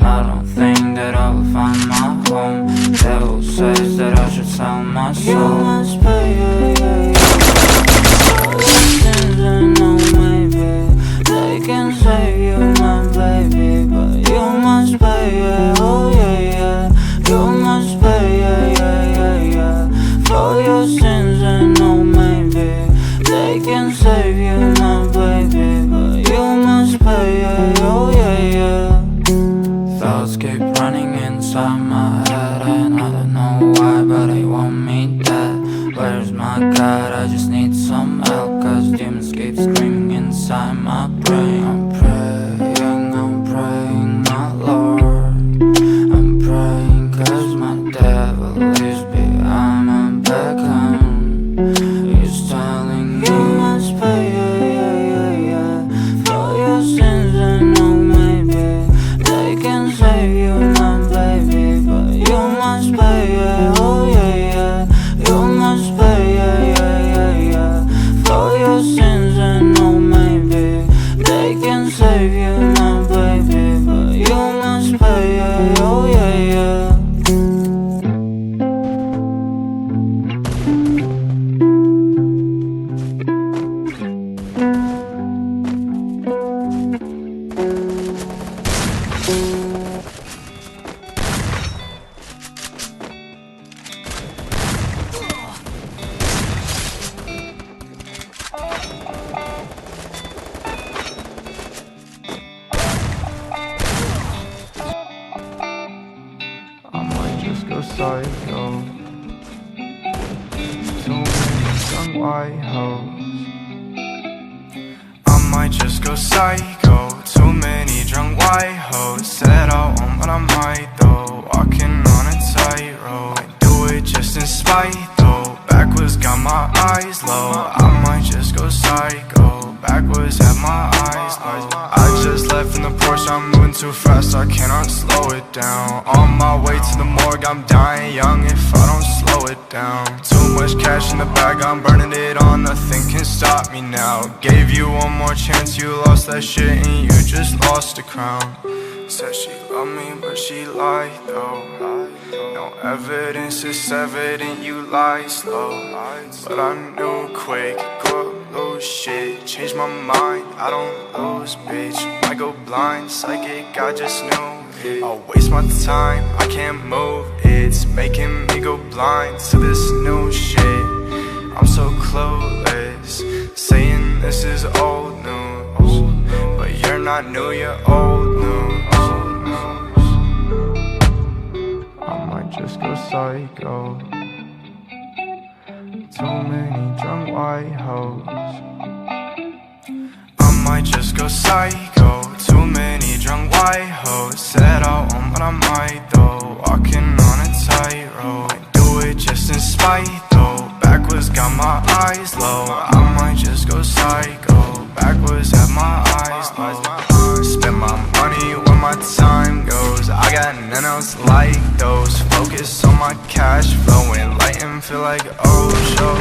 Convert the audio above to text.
I don't think that I will find my home. Devil says that I should sell my soul. You must pay, no, maybe they can save you, my baby, but you must pay, oh yeah. You must pay, yeah, for your sins, and no, maybe they can save you, my baby, but you must pay, oh yeah. Thoughts keep running inside my head, and I don't know why, but they want me dead. Where's my God? I just need some help, cause demons keep screaming inside my brain. I'm praying, my Lord. I'm praying cause my devil is behind my back, he's telling me you must pay, yeah, for your sins, and no, maybe they can save you, my baby, but you must pay, oh yeah. You must pay, yeah, for your sins, and no, maybe they can save you, my baby, but you must pay, oh yeah. I might just go psycho. Too many young white hoes. I might just go psycho. Too many drunk white hoes. Said I won't, but I might though. Walking on a tightrope. I do it just in spite though. Backwards got my eyes low. I might just go psycho. Backwards have my eyes low. I just left in the Porsche, I'm moving too fast, I cannot slow it down. On my way to the morgue, I'm dying young if I don't slow it down. Too much cash in the bag, I'm burning it all, nothing can stop me now. Gave you one more chance, you lost that shit and you just lost the crown. Said she loved me, but she lied though. No evidence, it's evident you lied slow. But I knew quick, go up, lose shit. Changed my mind, I don't lose, bitch. I go blind, psychic, I just knew it. I'll waste my time, I can't move. It's making me go blind to this new shit. I'm so clueless, saying this is old news, but you're not new, you're old news. I might just go psycho. Too many drunk white hoes. I might just go psycho. Too many drunk white hoes. Said I won't, but I might though. Walking on a tightrope. I do it just in spite though. Backwards got my eyes low. I might just go psycho. Backwards have my eyes low. Spend my money where my time goes. I got none else like those. Focus on my cash flow and light and feel like Osho.